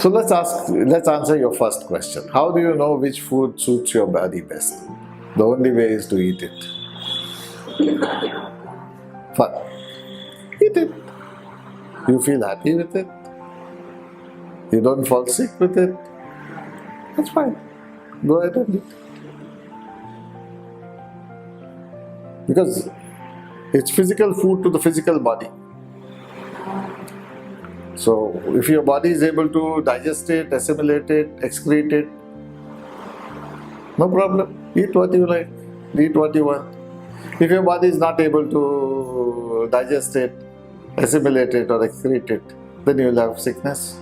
So let's answer your first question. How do you know which food suits your body best? The only way is to eat it. Fun. Eat it. You feel happy with it. You don't fall sick with it. That's fine. Go ahead and eat. Because it's physical food to the physical body. So if your body is able to digest it, assimilate it, excrete it, no problem. Eat what you like. Eat what you want. If your body is not able to digest it, assimilate it or excrete it, then you will have sickness.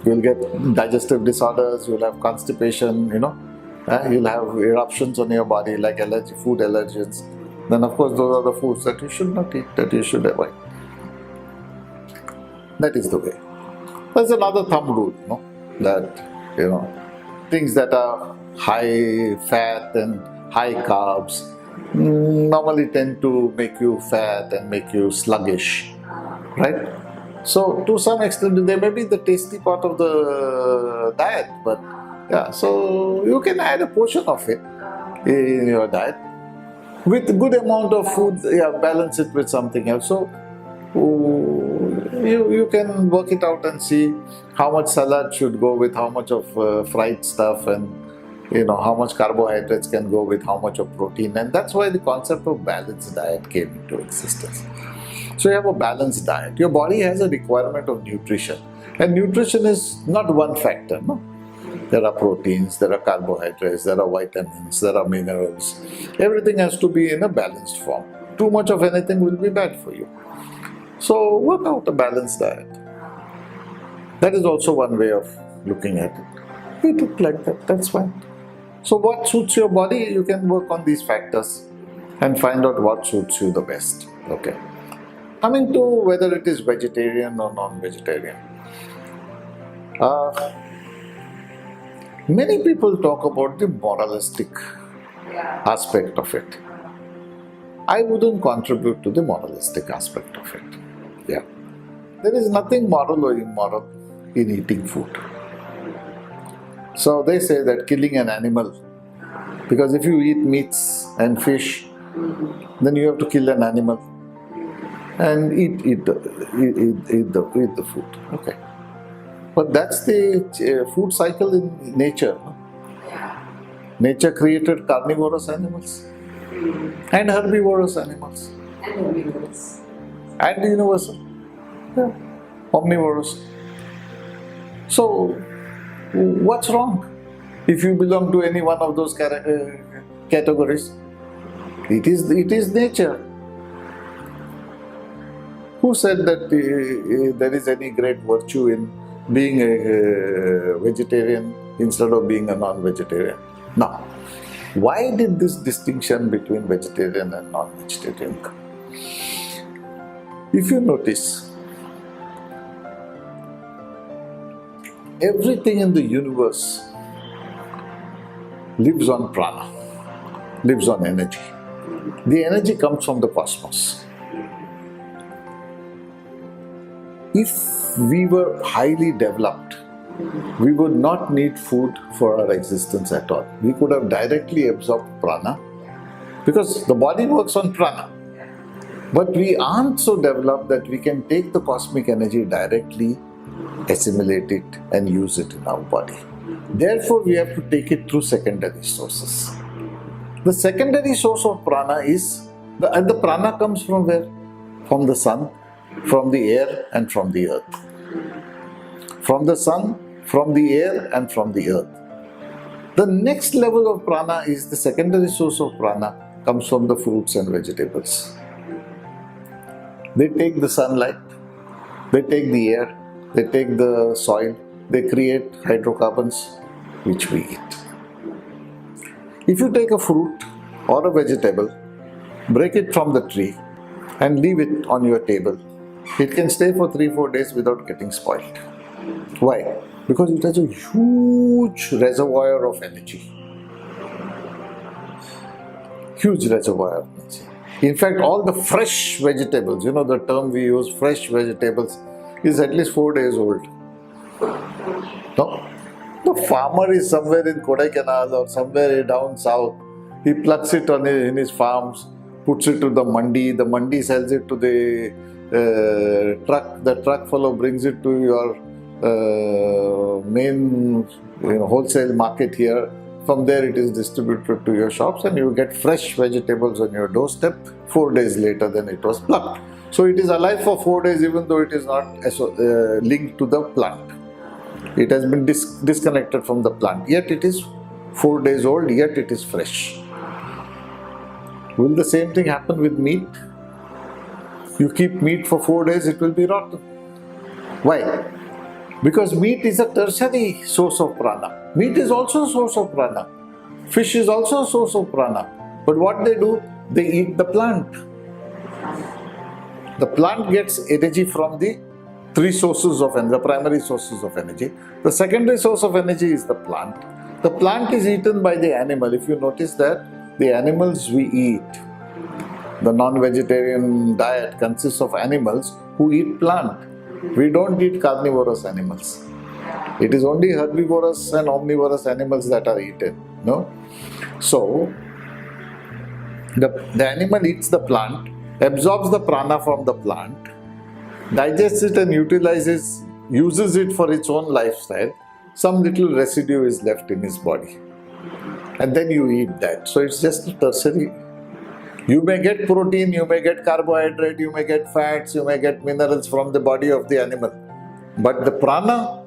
You will get digestive disorders, you will have constipation, you'll have eruptions on your body like food allergens. Then of course those are the foods that you should not eat, that you should avoid. That is the way. There's another thumb rule, that things that are high fat and high carbs normally tend to make you fat and make you sluggish, right? So to some extent they may be the tasty part of the diet, but yeah, so you can add a portion of it in your diet with good amount of food. Balance it with something else. So you can work it out and see how much salad should go with how much of fried stuff, and how much carbohydrates can go with how much of protein. And that's why the concept of balanced diet came into existence. So you have a balanced diet. Your body has a requirement of nutrition, and nutrition is not one factor. There are proteins, there are carbohydrates, there are vitamins, there are minerals. Everything has to be in a balanced form. Too much of anything will be bad for you. So work out a balanced diet. That is also one way of looking at it. Eat it like that, that's fine. So what suits your body, you can work on these factors and find out what suits you the best. Okay. Coming to whether it is vegetarian or non-vegetarian. Many people talk about the moralistic aspect of it. I wouldn't contribute to the moralistic aspect of it. Yeah. There is nothing moral or immoral in eating food. So they say that killing an animal, because if you eat meats and fish, then you have to kill an animal and eat the food. Okay. But that's the food cycle in nature. Nature created carnivorous animals and herbivorous animals. And universal. Yeah. Omnivorous. So, what's wrong if you belong to any one of those categories? It is nature. Who said that there is any great virtue in being a vegetarian instead of being a non-vegetarian? Now, why did this distinction between vegetarian and non-vegetarian come? If you notice, everything in the universe lives on prana, lives on energy. The energy comes from the cosmos. If we were highly developed, we would not need food for our existence at all. We could have directly absorbed prana, because the body works on prana. But we aren't so developed that we can take the cosmic energy directly, assimilate it and use it in our body. Therefore, we have to take it through secondary sources. The secondary source of prana is, and the prana comes from where? From the sun, from the air and from the earth. From the sun, from the air and from the earth. The next level of prana is the secondary source of prana comes from the fruits and vegetables. They take the sunlight, they take the air, they take the soil, they create hydrocarbons which we eat. If you take a fruit or a vegetable, break it from the tree and leave it on your table, it can stay for 3-4 days without getting spoiled. Why? Because it has a huge reservoir of energy. Huge reservoir of energy. In fact, all the fresh vegetables, the term we use, fresh vegetables, is at least 4 days old. No. The farmer is somewhere in Kodaikanal or somewhere down south. He plucks it in his farms, puts it to the mandi sells it to the truck, the truck fellow brings it to your main wholesale market here. From there it is distributed to your shops and you get fresh vegetables on your doorstep 4 days later than it was plucked. So it is alive for 4 days even though it is not linked to the plant. It has been disconnected from the plant, yet it is 4 days old, yet it is fresh. Will the same thing happen with meat? You keep meat for 4 days, it will be rotten. Why? Because meat is a tertiary source of prana. Meat is also a source of prana. Fish is also a source of prana. But what they do? They eat the plant. The plant gets energy from the three sources of energy, the primary sources of energy. The secondary source of energy is the plant. The plant is eaten by the animal. If you notice that, the animals we eat, the non-vegetarian diet consists of animals who eat plant. We don't eat carnivorous animals. It is only herbivorous and omnivorous animals that are eaten. No? So, the animal eats the plant, absorbs the prana from the plant, digests it and uses it for its own lifestyle. Some little residue is left in his body. And then you eat that. So it's just a tertiary. You may get protein, you may get carbohydrate, you may get fats, you may get minerals from the body of the animal. But the prana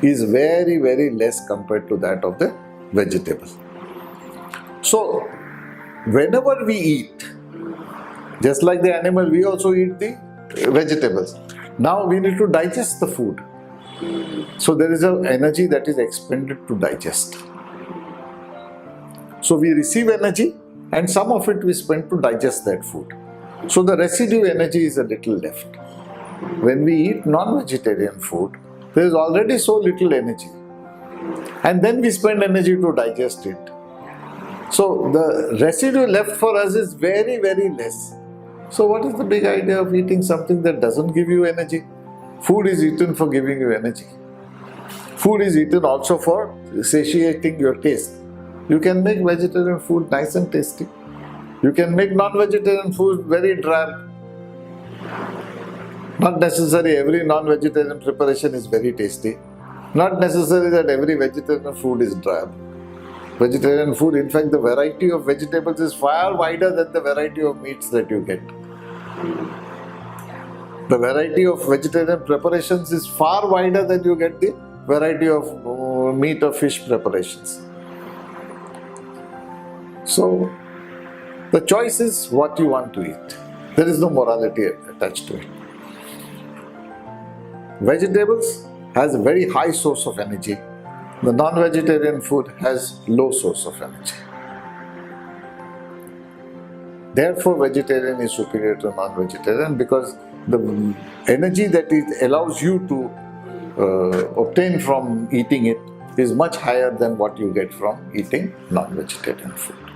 is very, very less compared to that of the vegetable. So, whenever we eat, just like the animal, we also eat the vegetables. Now we need to digest the food. So there is an energy that is expended to digest. So we receive energy and some of it we spend to digest that food. So the residue energy is a little left. When we eat non-vegetarian food, there is already so little energy. And then we spend energy to digest it. So the residue left for us is very, very less. So what is the big idea of eating something that doesn't give you energy? Food is eaten for giving you energy. Food is eaten also for satiating your taste. You can make vegetarian food nice and tasty. You can make non-vegetarian food very drab. Not necessarily every non-vegetarian preparation is very tasty. Not necessarily that every vegetarian food is drab. Vegetarian food, in fact, the variety of vegetables is far wider than the variety of meats that you get. The variety of vegetarian preparations is far wider than you get the variety of meat or fish preparations. So, the choice is what you want to eat. There is no morality attached to it. Vegetables has a very high source of energy. The non-vegetarian food has low source of energy. Therefore, vegetarian is superior to non-vegetarian because the energy that it allows you to obtain from eating it is much higher than what you get from eating non-vegetarian food.